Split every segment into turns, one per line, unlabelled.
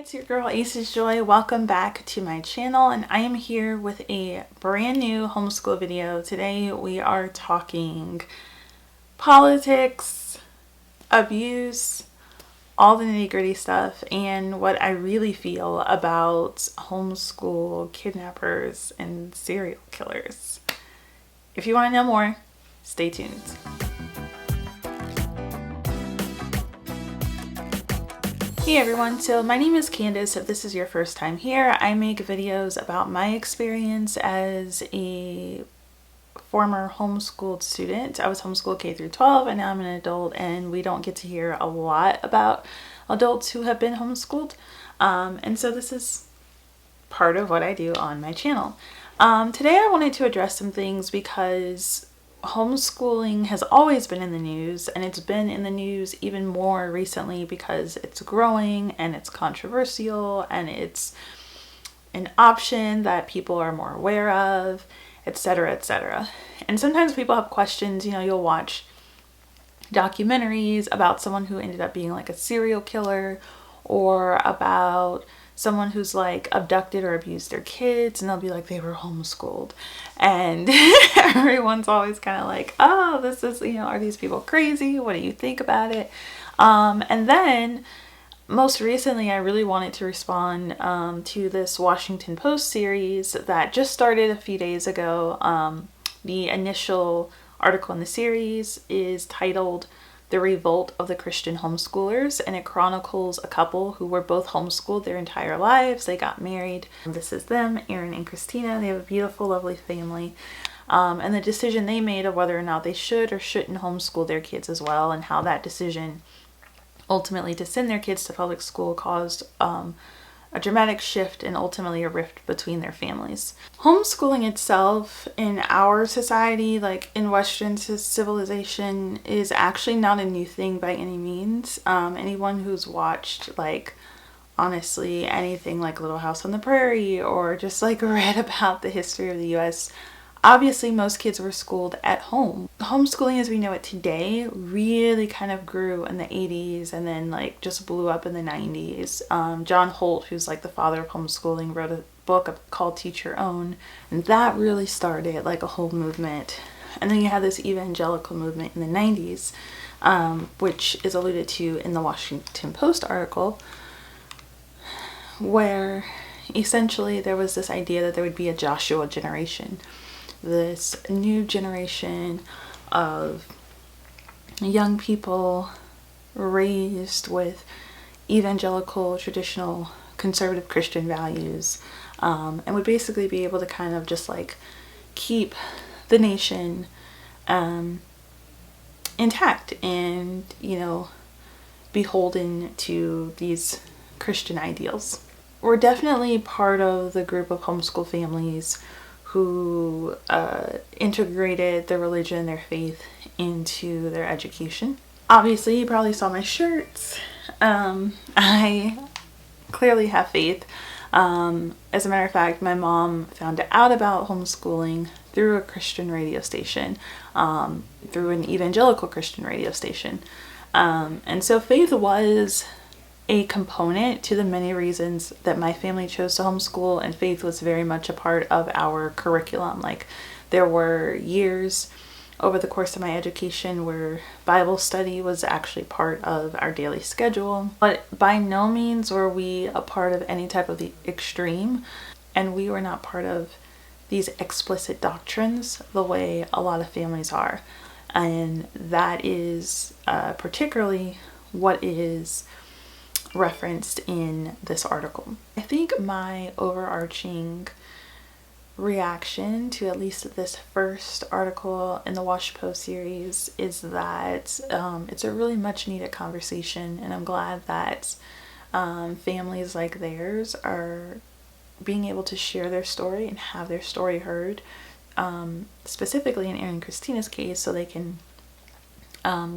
it's your girl Ace's Joy. Welcome back to my channel, and I am here with a brand new homeschool video. Today we are talking politics, abuse, all the nitty-gritty stuff, and what I really feel about homeschool kidnappers and serial killers. If you want to know more, stay tuned. Hey everyone, so my name is Candace. If this is your first time here, I make videos about my experience as a former homeschooled student. I was homeschooled K through 12 and now I'm an adult, and we don't get to hear a lot about adults who have been homeschooled. And so this is part of what I do on my channel. Today I wanted to address some things because homeschooling has always been in the news, and it's been in the news even more recently because it's growing and it's controversial and it's an option that people are more aware of, etc., etc. And sometimes people have questions. You'll watch documentaries about someone who ended up being like a serial killer, or about someone who's like abducted or abused their kids, and they'll be like, they were homeschooled. And everyone's always kind of like, oh, this is, are these people crazy? What do you think about it? And then most recently, I really wanted to respond to this Washington Post series that just started a few days ago. The initial article in the series is titled "The Revolt of the Christian Homeschoolers," and it chronicles a couple who were both homeschooled their entire lives. They got married. This is them, Aaron and Christina. They have a beautiful, lovely family. And the decision they made of whether or not they should or shouldn't homeschool their kids as well, and how that decision ultimately to send their kids to public school caused a dramatic shift and ultimately a rift between their families. Homeschooling itself in our society, like in Western civilization, is actually not a new thing by any means. Anyone who's watched, like, honestly, anything like Little House on the Prairie, or just like read about the history of the US, obviously most kids were schooled at home. Homeschooling as we know it today really kind of grew in the 80s and then like just blew up in the 90s. John Holt, who's like the father of homeschooling, wrote a book called Teach Your Own, and that really started like a whole movement. And then you have this evangelical movement in the 90s, which is alluded to in the Washington Post article, where essentially there was this idea that there would be a Joshua generation, this new generation of young people raised with evangelical, traditional, conservative Christian values, and would basically be able to kind of just like keep the nation intact and, beholden to these Christian ideals. We're definitely part of the group of homeschool families who integrated their religion, their faith into their education. Obviously, you probably saw my shirts. I clearly have faith. As a matter of fact, my mom found out about homeschooling through a Christian radio station, through an evangelical Christian radio station. And so faith was a component to the many reasons that my family chose to homeschool, and faith was very much a part of our curriculum. Like, there were years over the course of my education where Bible study was actually part of our daily schedule, but by no means were we a part of any type of the extreme, and we were not part of these explicit doctrines the way a lot of families are. And that is particularly what is referenced in this article. I think my overarching reaction to at least this first article in the Wash Post series is that it's a really much needed conversation, and I'm glad that families like theirs are being able to share their story and have their story heard, specifically in Aaron and Christina's case, so they can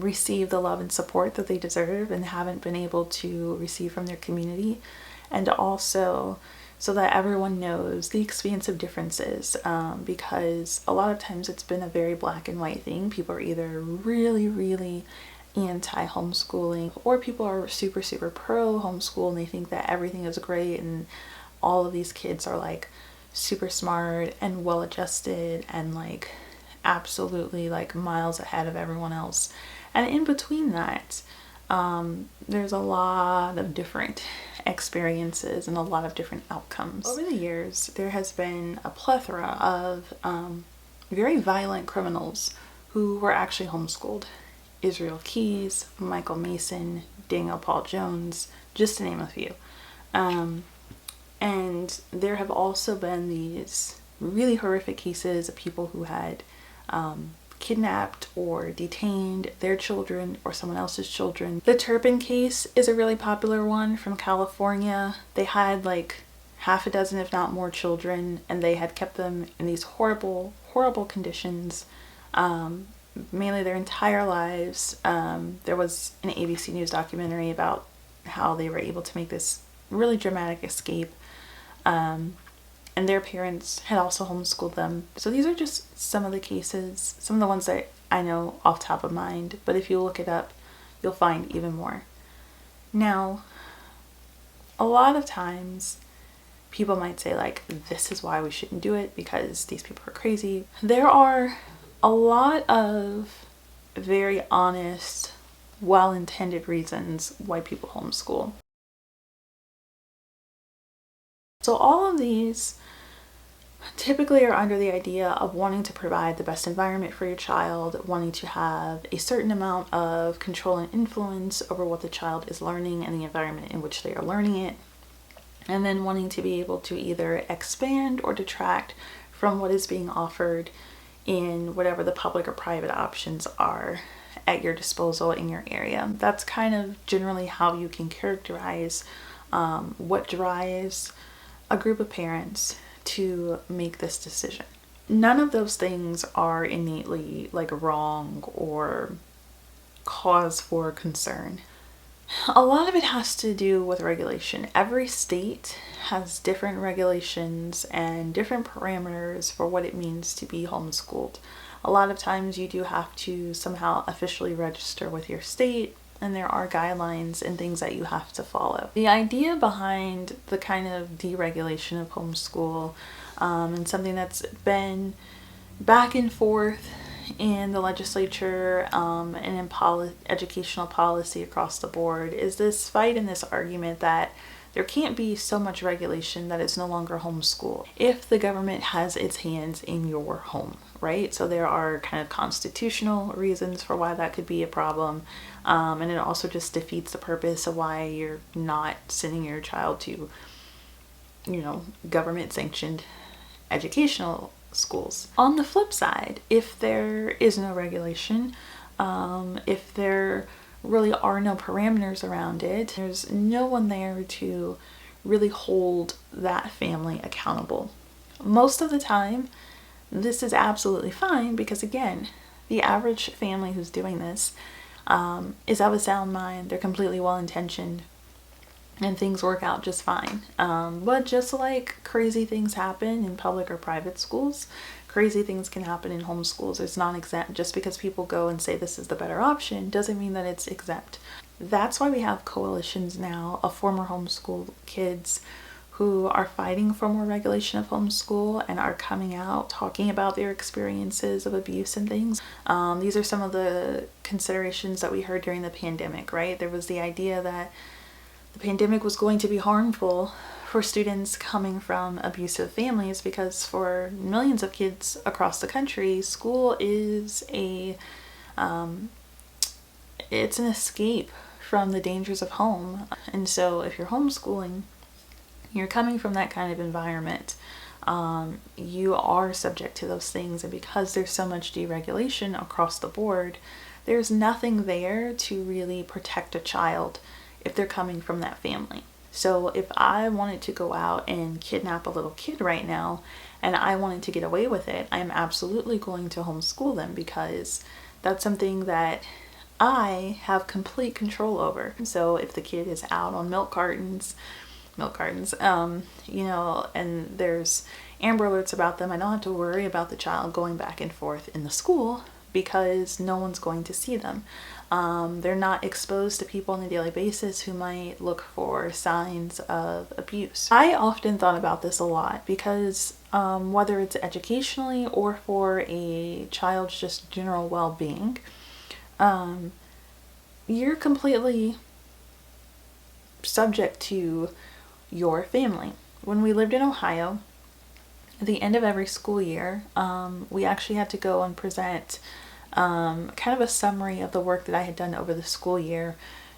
receive the love and support that they deserve and haven't been able to receive from their community, and also so that everyone knows the expansive differences, because a lot of times it's been a very black and white thing. People are either really, really anti-homeschooling, or people are super pro homeschool and they think that everything is great and all of these kids are like super smart and well adjusted and like absolutely like miles ahead of everyone else. And in between that, there's a lot of different experiences and a lot of different outcomes. Over the years, there has been a plethora of very violent criminals who were actually homeschooled. Israel Keys, Michael Mason, Daniel Paul Jones, just to name a few. And there have also been these really horrific cases of people who had kidnapped or detained their children or someone else's children. The Turpin case is a really popular one from California. They had like half a dozen, if not more, children, and they had kept them in these horrible conditions, mainly their entire lives. There was an ABC News documentary about how they were able to make this really dramatic escape. And their parents had also homeschooled them. So these are just some of the cases, some of the ones that I know off top of mind, but if you look it up, you'll find even more. Now, a lot of times people might say like, this is why we shouldn't do it because these people are crazy. There are a lot of very honest, well-intended reasons why people homeschool. So all of these typically are under the idea of wanting to provide the best environment for your child, wanting to have a certain amount of control and influence over what the child is learning and the environment in which they are learning it, and then wanting to be able to either expand or detract from what is being offered in whatever the public or private options are at your disposal in your area. That's kind of generally how you can characterize what drives a group of parents to make this decision. None of those things are innately like wrong or cause for concern. A lot of it has to do with regulation. Every state has different regulations and different parameters for what it means to be homeschooled. A lot of times you do have to somehow officially register with your state, and there are guidelines and things that you have to follow. The idea behind the kind of deregulation of homeschool, and something that's been back and forth in the legislature and in educational policy across the board, is this fight and this argument that there can't be so much regulation that it's no longer homeschool if the government has its hands in your home, right? So there are kind of constitutional reasons for why that could be a problem. And it also just defeats the purpose of why you're not sending your child to, government sanctioned educational schools. On the flip side, if there is no regulation, if there really are no parameters around it, there's no one there to really hold that family accountable. Most of the time, this is absolutely fine because, again, the average family who's doing this is of a sound mind. They're completely well-intentioned and things work out just fine. But just like crazy things happen in public or private schools, crazy things can happen in homeschools. It's not exempt. Just because people go and say this is the better option doesn't mean that it's exempt. That's why we have coalitions now of former homeschool kids who are fighting for more regulation of homeschool and are coming out talking about their experiences of abuse and things. These are some of the considerations that we heard during the pandemic, right? There was the idea that the pandemic was going to be harmful for students coming from abusive families because for millions of kids across the country, school is it's an escape from the dangers of home. And so if you're homeschooling, you're coming from that kind of environment, you are subject to those things. And because there's so much deregulation across the board, there's nothing there to really protect a child if they're coming from that family. So if I wanted to go out and kidnap a little kid right now and I wanted to get away with it, I'm absolutely going to homeschool them because that's something that I have complete control over. So if the kid is out on milk cartons, and there's Amber Alerts about them, I don't have to worry about the child going back and forth in the school because no one's going to see them. They're not exposed to people on a daily basis who might look for signs of abuse. I often thought about this a lot because whether it's educationally or for a child's just general well-being, you're completely subject to your family. When we lived in Ohio, at the end of every school year, we actually had to go and present kind of a summary of the work that I had done over the school year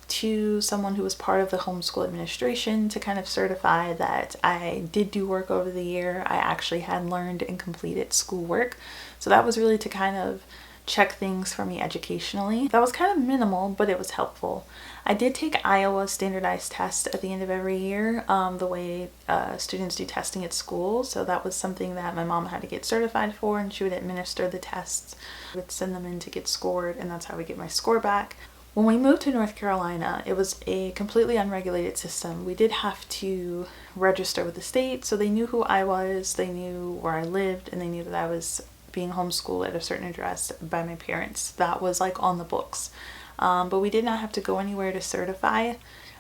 to someone who was part of the homeschool administration to kind of certify that I did do work over the year. I actually had learned and completed schoolwork. So that was really to kind of check things for me educationally. That was kind of minimal, but it was helpful. I did take Iowa's standardized test at the end of every year, the way students do testing at school. So that was something that my mom had to get certified for, and she would administer the tests. I would send them in to get scored, and that's how we get my score back. When we moved to North Carolina, it was a completely unregulated system. We did have to register with the state, so they knew who I was, they knew where I lived, and they knew that I was being homeschooled at a certain address by my parents. That was like on the books. But we did not have to go anywhere to certify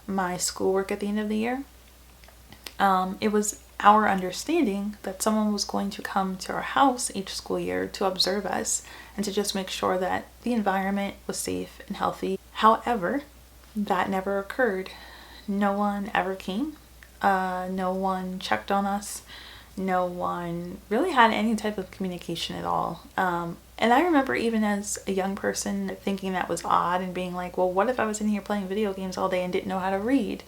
my schoolwork at the end of the year. It was our understanding that someone was going to come to our house each school year to observe us and to just make sure that the environment was safe and healthy. However, that never occurred. No one ever came. No one checked on us. No one really had any type of communication at all. And I remember even as a young person thinking that was odd and being like, well, what if I was in here playing video games all day and didn't know how to read?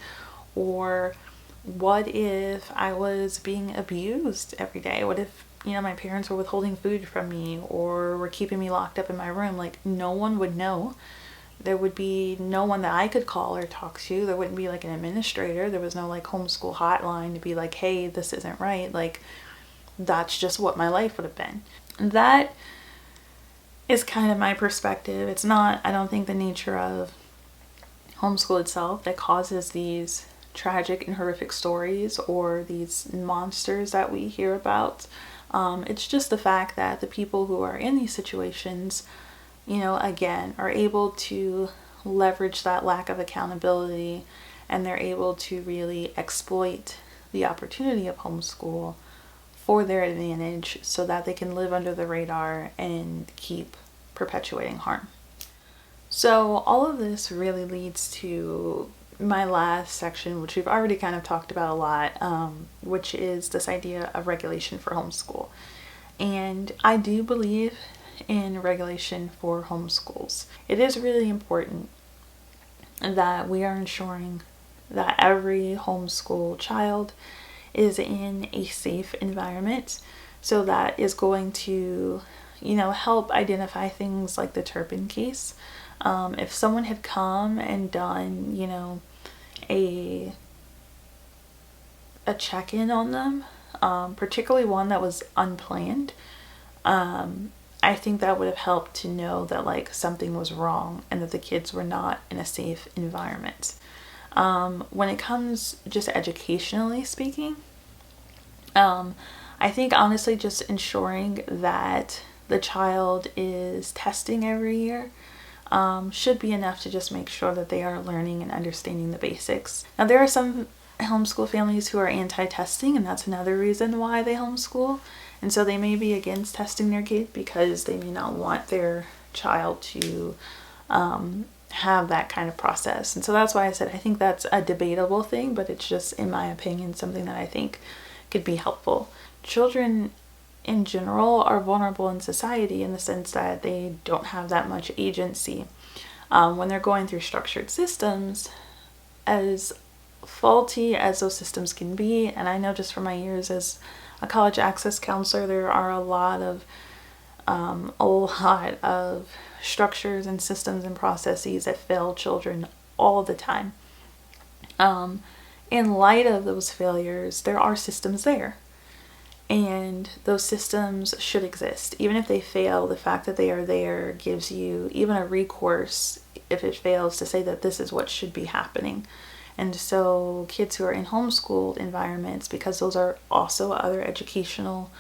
Or what if I was being abused every day? What if, my parents were withholding food from me or were keeping me locked up in my room? Like, no one would know. There would be no one that I could call or talk to. There wouldn't be like an administrator. There was no like homeschool hotline to be like, hey, this isn't right. Like, that's just what my life would have been. And that is kind of my perspective. It's not, I don't think, the nature of homeschool itself that causes these tragic and horrific stories or these monsters that we hear about. It's just the fact that the people who are in these situations, again, are able to leverage that lack of accountability, and they're able to really exploit the opportunity of homeschool for their advantage so that they can live under the radar and keep perpetuating harm. So all of this really leads to my last section, which we've already kind of talked about a lot, which is this idea of regulation for homeschool. And I do believe in regulation for homeschools. It is really important that we are ensuring that every homeschool child is in a safe environment. So that is going to, help identify things like the Turpin case. If someone had come and done, a check-in on them, particularly one that was unplanned, I think that would have helped to know that like something was wrong and that the kids were not in a safe environment. When it comes just educationally speaking, I think honestly just ensuring that the child is testing every year should be enough to just make sure that they are learning and understanding the basics. Now, there are some homeschool families who are anti-testing, and that's another reason why they homeschool. And so they may be against testing their kid because they may not want their child to have that kind of process. And so that's why I said I think that's a debatable thing, but it's just, in my opinion, something that I think could be helpful. Children in general are vulnerable in society in the sense that they don't have that much agency. When they're going through structured systems, as faulty as those systems can be, and I know just from my years as a college access counselor, there are a lot of structures and systems and processes that fail children all the time. In light of those failures, there are systems there. And those systems should exist. Even if they fail, the fact that they are there gives you even a recourse if it fails to say that this is what should be happening. And so kids who are in homeschooled environments, because those are also other educational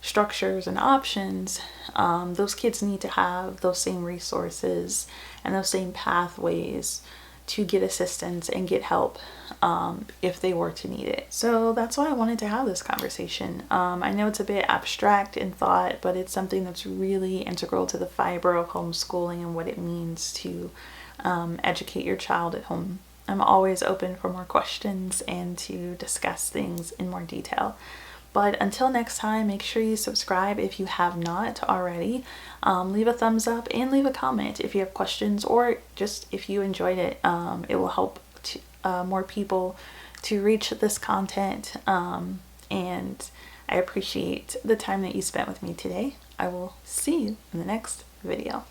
structures and options, those kids need to have those same resources and those same pathways to get assistance and get help if they were to need it. So that's why I wanted to have this conversation. I know it's a bit abstract in thought, but it's something that's really integral to the fiber of homeschooling and what it means to educate your child at home. I'm always open for more questions and to discuss things in more detail. But until next time, make sure you subscribe if you have not already. Leave a thumbs up and leave a comment if you have questions, or just if you enjoyed it. It will help more people to reach this content. And I appreciate the time that you spent with me today. I will see you in the next video.